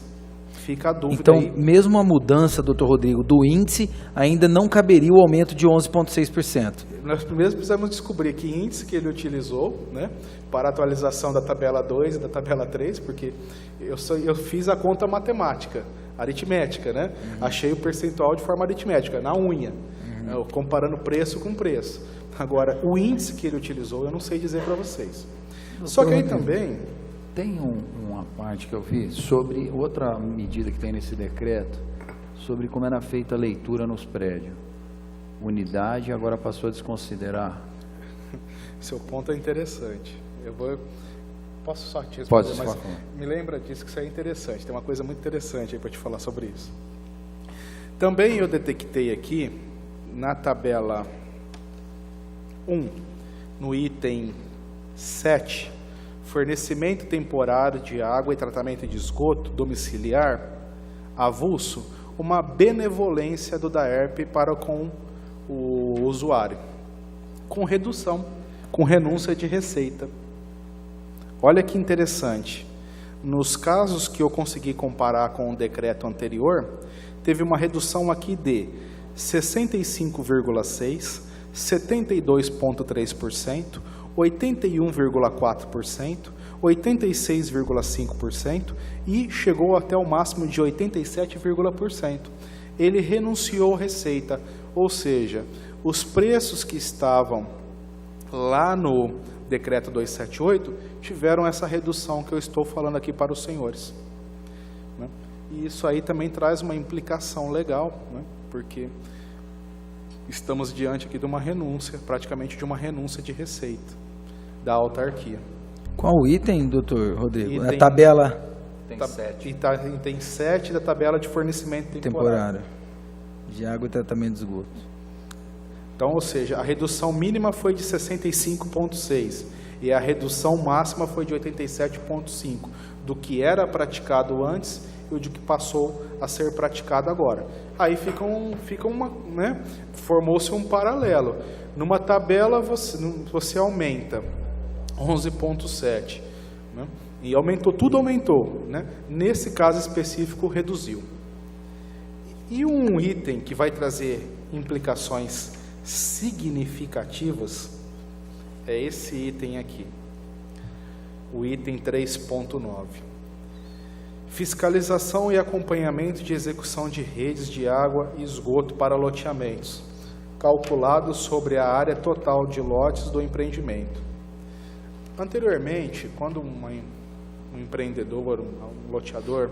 Fica a dúvida então, aí. Mesmo a mudança, doutor Rodrigo, do índice, ainda não caberia o aumento de 11,6%. Nós primeiro precisamos descobrir que índice que ele utilizou, né, para a atualização da tabela 2 e da tabela 3, porque eu fiz a conta matemática, aritmética, né? Achei o percentual de forma aritmética, na unha, comparando preço com preço. Agora, o índice que ele utilizou, eu não sei dizer para vocês. Só que aí também... Tem uma parte que eu vi sobre outra medida que tem nesse decreto, sobre como era feita a leitura nos prédios. Unidade agora passou a desconsiderar. Seu ponto é interessante. Posso só te responder, Pode, mas me lembra disso, que isso é interessante. Tem uma coisa muito interessante aí para te falar sobre isso. Também eu detectei aqui, na tabela 1, no item 7, fornecimento temporário de água e tratamento de esgoto domiciliar, avulso, uma benevolência do DAERP para com o usuário, com redução, com renúncia de receita. Olha que interessante, nos casos que eu consegui comparar com o decreto anterior, teve uma redução aqui de 65,6%, 72,3%, 81,4%, 86,5% e chegou até o máximo de 87,%. Ele renunciou à receita, ou seja, os preços que estavam lá no decreto 278 tiveram essa redução que eu estou falando aqui para os senhores. Né? E isso aí também traz uma implicação legal, né? Porque estamos diante aqui de uma renúncia, praticamente de uma renúncia de receita da autarquia. Qual o item, doutor Rodrigo? Item, a tabela Tem 7. Item 7 da tabela de fornecimento temporário de água e tratamento de esgoto. Então, ou seja, a redução mínima foi de 65,6 e a redução máxima foi de 87,5 do que era praticado antes e o de que passou a ser praticado agora. Aí fica uma, né? Formou-se um paralelo. Numa tabela você aumenta 11,7, né? E aumentou, tudo aumentou, né? Nesse caso específico reduziu. E um item que vai trazer implicações significativas é esse item aqui, o item 3.9. Fiscalização e acompanhamento de execução de redes de água e esgoto para loteamentos, calculado sobre a área total de lotes do empreendimento. Anteriormente, quando um empreendedor, um loteador,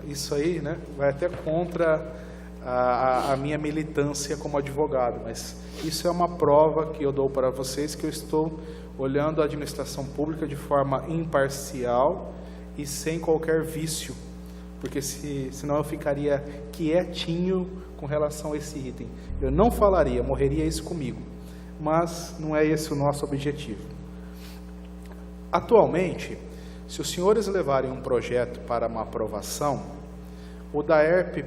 isso aí, né, vai até contra a minha militância como advogado, mas isso é uma prova que eu dou para vocês que eu estou olhando a administração pública de forma imparcial e sem qualquer vício, porque senão eu ficaria quietinho com relação a esse item. Eu não falaria, morreria isso comigo, mas não é esse o nosso objetivo. Atualmente, se os senhores levarem um projeto para uma aprovação, o DAERP,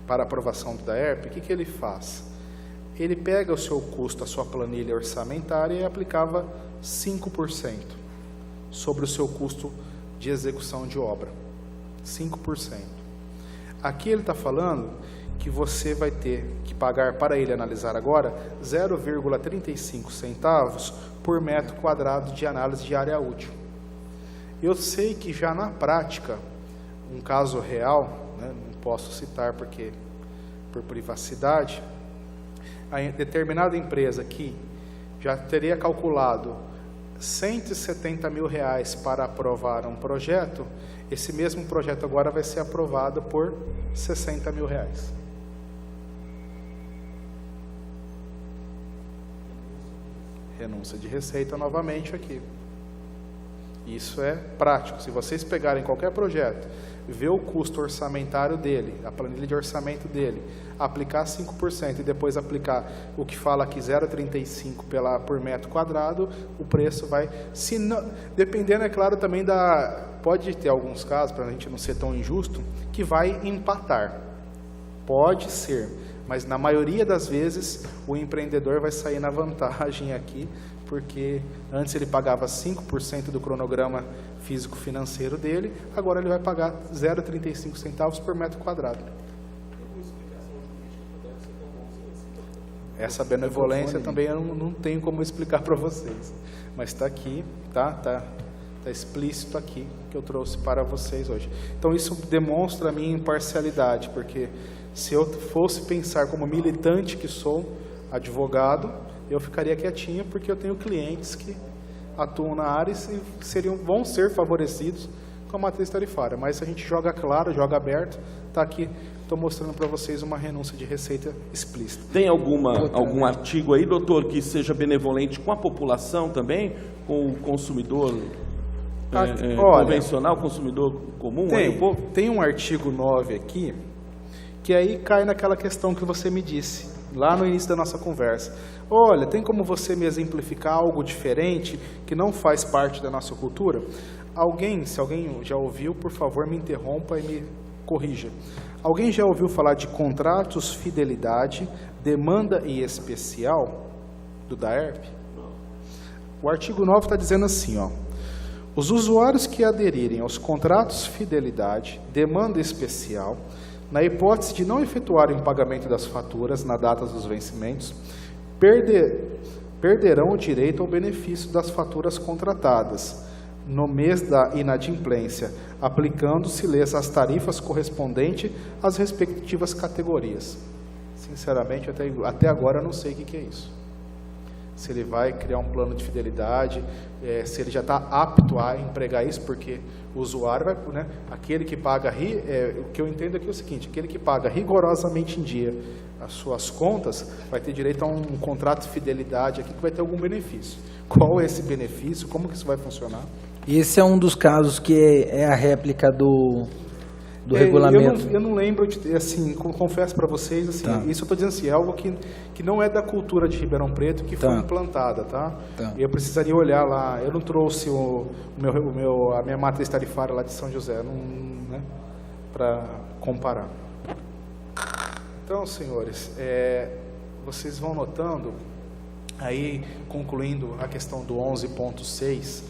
para aprovação do DAERP, o que ele faz? Ele pega o seu custo, a sua planilha orçamentária e aplicava 5% sobre o seu custo de execução de obra. 5%. Aqui ele está falando que você vai ter que pagar, para ele analisar agora, 0,35 centavos por metro quadrado de análise de área útil. Eu sei que já na prática, um caso real, né, não posso citar porque por privacidade, a determinada empresa aqui já teria calculado R$170 mil para aprovar um projeto, esse mesmo projeto agora vai ser aprovado por R$60 mil. Renúncia de receita novamente aqui. Isso é prático. Se vocês pegarem qualquer projeto, ver o custo orçamentário dele, a planilha de orçamento dele, aplicar 5% e depois aplicar o que fala aqui 0,35 por metro quadrado, o preço vai, se não, dependendo, é claro, também pode ter alguns casos, para a gente não ser tão injusto, que vai empatar. Pode ser, mas na maioria das vezes o empreendedor vai sair na vantagem aqui, porque antes ele pagava 5% do cronograma físico-financeiro dele, agora ele vai pagar 0,35 centavos por metro quadrado. Essa benevolência também eu não tenho como explicar para vocês, mas está aqui, tá explícito aqui, que eu trouxe para vocês hoje. Então isso demonstra a minha imparcialidade, porque se eu fosse pensar como militante que sou, advogado, eu ficaria quietinho, porque eu tenho clientes que atuam na área e vão ser favorecidos com a matriz tarifária. Mas a gente joga claro, joga aberto, está aqui, estou mostrando para vocês uma renúncia de receita explícita. Tem algum artigo aí, doutor, que seja benevolente com a população também, com o consumidor convencional, consumidor comum? Tem um artigo 9 aqui, Porque aí cai naquela questão que você me disse, lá no início da nossa conversa. Olha, tem como você me exemplificar algo diferente, que não faz parte da nossa cultura? Se alguém já ouviu, por favor, me interrompa e me corrija. Alguém já ouviu falar de contratos, fidelidade, demanda e especial do DAERP? O artigo 9 está dizendo assim, ó, os usuários que aderirem aos contratos fidelidade, demanda especial, na hipótese de não efetuarem o pagamento das faturas na data dos vencimentos, perderão o direito ao benefício das faturas contratadas no mês da inadimplência, aplicando-se-lhes as tarifas correspondentes às respectivas categorias. Sinceramente, até agora eu não sei o que é isso. Se ele vai criar um plano de fidelidade, se ele já está apto a empregar isso, porque o usuário vai, né, aquele que paga, o que eu entendo aqui é o seguinte, aquele que paga rigorosamente em dia as suas contas, vai ter direito a um contrato de fidelidade aqui que vai ter algum benefício. Qual é esse benefício? Como que isso vai funcionar? Esse é um dos casos que é a réplica do regulamento. Eu não lembro, assim, confesso para vocês, assim, tá. Isso eu estou dizendo assim, é algo que não é da cultura de Ribeirão Preto, que foi implantada, tá? Eu precisaria olhar lá, eu não trouxe a minha matriz tarifária lá de São José, né, para comparar. Então, senhores, vocês vão notando, aí concluindo a questão do 11.6,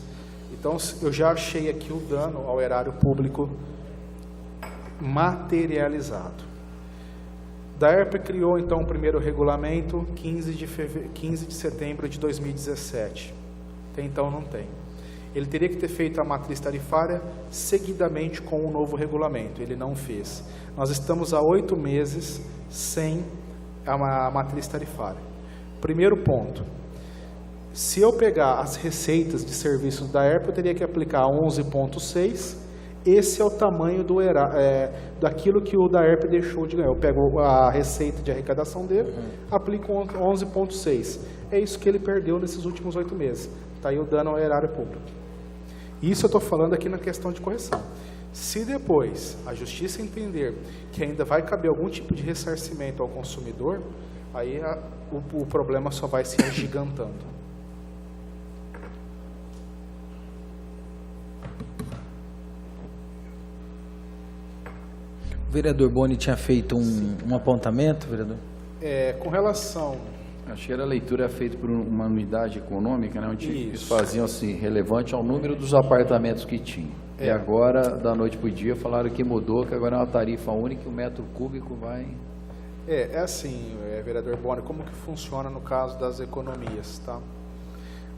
então eu já achei aqui o dano ao erário público materializado. DAERP criou então o primeiro regulamento 15 de setembro de 2017. Até então não tem. Ele teria que ter feito a matriz tarifária seguidamente com o novo regulamento. Ele não fez. Nós estamos há 8 meses sem a matriz tarifária. Primeiro ponto. Se eu pegar as receitas de serviços da DAERP, eu teria que aplicar 11.6. Esse é o tamanho daquilo que o DAERP deixou de ganhar. Eu pego a receita de arrecadação dele, aplico 11.6. É isso que ele perdeu nesses últimos 8 meses. Está aí o dano ao erário público. Isso eu estou falando aqui na questão de correção. Se depois a Justiça entender que ainda vai caber algum tipo de ressarcimento ao consumidor, aí o problema só vai se agigantando. O vereador Boni tinha feito um apontamento, vereador? Com relação... Acho que a leitura é feita por uma unidade econômica, né, onde eles faziam assim, relevante ao número dos apartamentos que tinham. E agora, da noite para o dia, falaram que mudou, que agora é uma tarifa única e o metro cúbico vai... É assim, vereador Boni, como que funciona no caso das economias, tá?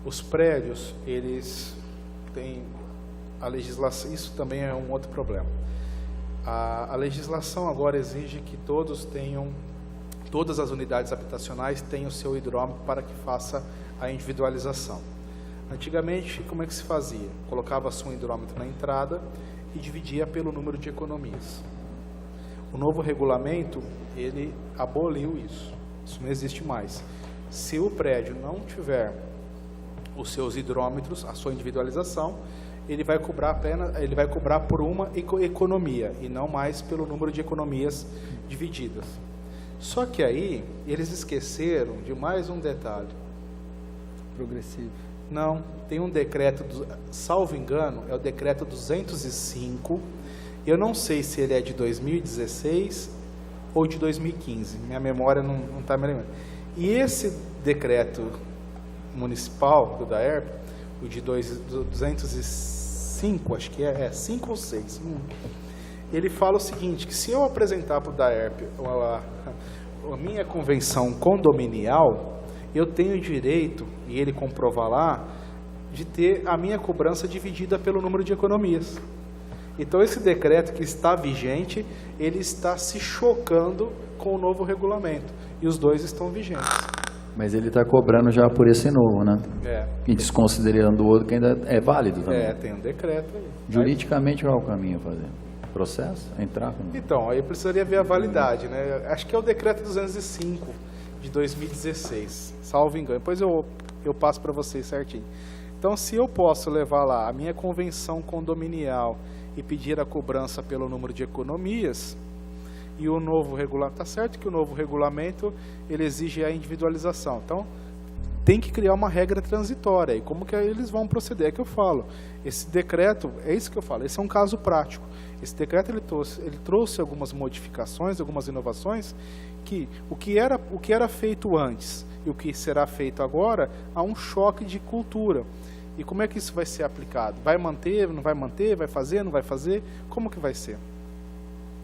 Os prédios, eles têm a legislação, isso também é um outro problema. A legislação agora exige que todas as unidades habitacionais tenham o seu hidrômetro para que faça a individualização. Antigamente, como é que se fazia? Colocava-se um hidrômetro na entrada e dividia pelo número de economias. O novo regulamento, ele aboliu isso. Isso não existe mais. Se o prédio não tiver os seus hidrômetros, a sua individualização, ele vai cobrar por uma economia e não mais pelo número de economias divididas. Só que aí eles esqueceram de mais um detalhe. Progressivo. Não, tem um decreto, salvo engano, é o decreto 205. Eu não sei se ele é de 2016 ou de 2015. Minha memória não está me lembrando. E esse decreto municipal do DAERP, o de 205, acho que é 5 ou 6, ele fala o seguinte, que se eu apresentar para o DAERP a minha convenção condominial, eu tenho direito, e ele comprovar lá, de ter a minha cobrança dividida pelo número de economias. Então esse decreto que está vigente, ele está se chocando com o novo regulamento, e os dois estão vigentes. Mas ele está cobrando já por esse novo, né? E desconsiderando o outro que ainda é válido também. Tem um decreto aí. Juridicamente, qual é o caminho a fazer? Processo? Entrar? Então, aí precisaria ver a validade, né? Acho que é o decreto 205 de 2016, salvo engano. Depois eu passo para vocês certinho. Então, se eu posso levar lá a minha convenção condominial e pedir a cobrança pelo número de economias, E o novo regulamento, está certo que o novo regulamento ele exige a individualização. Então, tem que criar uma regra transitória. E como que eles vão proceder? É que eu falo. Esse decreto, é isso que eu falo, esse é um caso prático. Esse decreto ele trouxe algumas modificações, algumas inovações, que o que era feito antes e o que será feito agora, há um choque de cultura. E como é que isso vai ser aplicado? Vai manter, não vai manter, vai fazer, não vai fazer? Como que vai ser?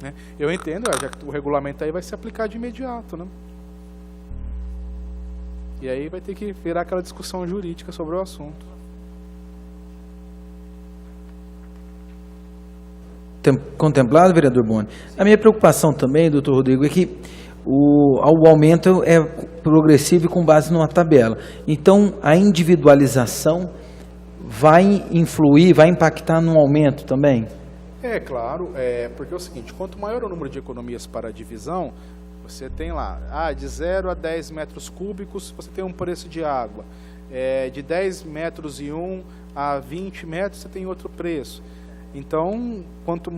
Né? Eu entendo, já que o regulamento aí vai se aplicar de imediato, né? E aí vai ter que virar aquela discussão jurídica sobre o assunto. Contemplado, vereador Boni. A minha preocupação também, doutor Rodrigo, é que o aumento é progressivo e com base numa tabela. Então, a individualização vai influir, vai impactar no aumento também? É, claro, porque é o seguinte, quanto maior o número de economias para a divisão, você tem lá, de 0 a 10 metros cúbicos, você tem um preço de água. De 10 metros e 1 a 20 metros, você tem outro preço. Então, quanto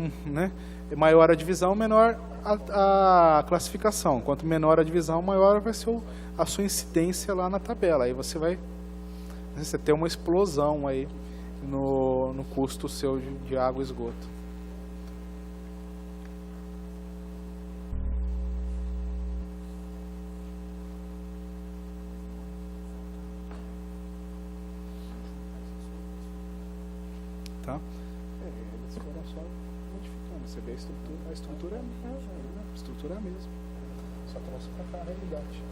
maior a divisão, menor a classificação. Quanto menor a divisão, maior vai ser a sua incidência lá na tabela. Aí você vai ter uma explosão aí no custo seu de água e esgoto. Tá? Eles foram só modificando. Você vê a estrutura é a mesma. Só trouxe para cá a realidade.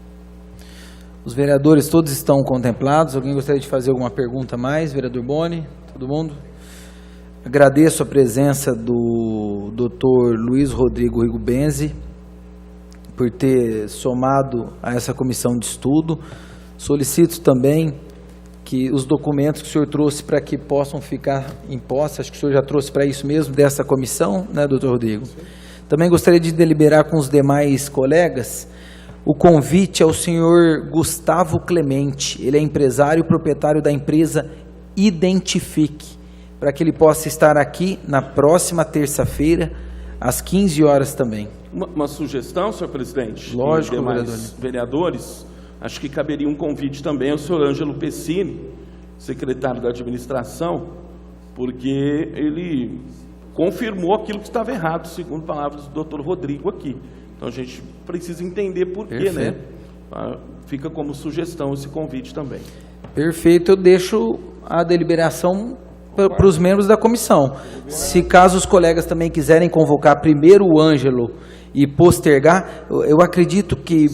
Os vereadores todos estão contemplados. Alguém gostaria de fazer alguma pergunta mais? Vereador Boni? Todo mundo? Agradeço a presença do Dr. Luiz Rodrigo Rigobenzi por ter somado a essa comissão de estudo. Solicito também que os documentos que o senhor trouxe para que possam ficar em posse, acho que o senhor já trouxe para isso mesmo, dessa comissão, né, doutor Rodrigo? Sim. Também gostaria de deliberar com os demais colegas o convite ao senhor Gustavo Clemente, ele é empresário e proprietário da empresa Identifique, para que ele possa estar aqui na próxima terça-feira, às 15 horas também. Uma sugestão, senhor presidente? Lógico, vereadores, acho que caberia um convite também ao senhor Ângelo Pessini, secretário da administração, porque ele confirmou aquilo que estava errado, segundo palavras do doutor Rodrigo aqui. Então a gente precisa entender por quê, né? Fica como sugestão esse convite também. Perfeito, eu deixo a deliberação para os membros da comissão. Se caso os colegas também quiserem convocar primeiro o Ângelo e postergar, eu acredito que...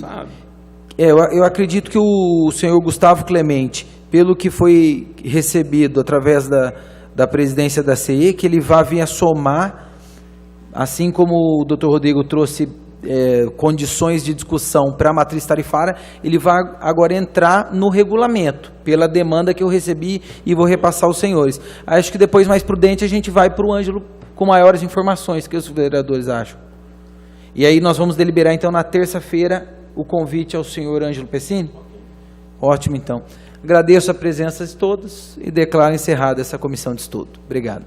eu acredito que o senhor Gustavo Clemente, pelo que foi recebido através da presidência da CE, que ele vai vir a somar, assim como o doutor Rodrigo trouxe condições de discussão para a matriz tarifária, ele vai agora entrar no regulamento, pela demanda que eu recebi e vou repassar aos senhores. Acho que depois, mais prudente, a gente vai para o Ângelo com maiores informações, que os vereadores acham. E aí nós vamos deliberar, então, na terça-feira, o convite ao senhor Ângelo Pessini? Ótimo, então. Agradeço a presença de todos e declaro encerrada essa comissão de estudo. Obrigado.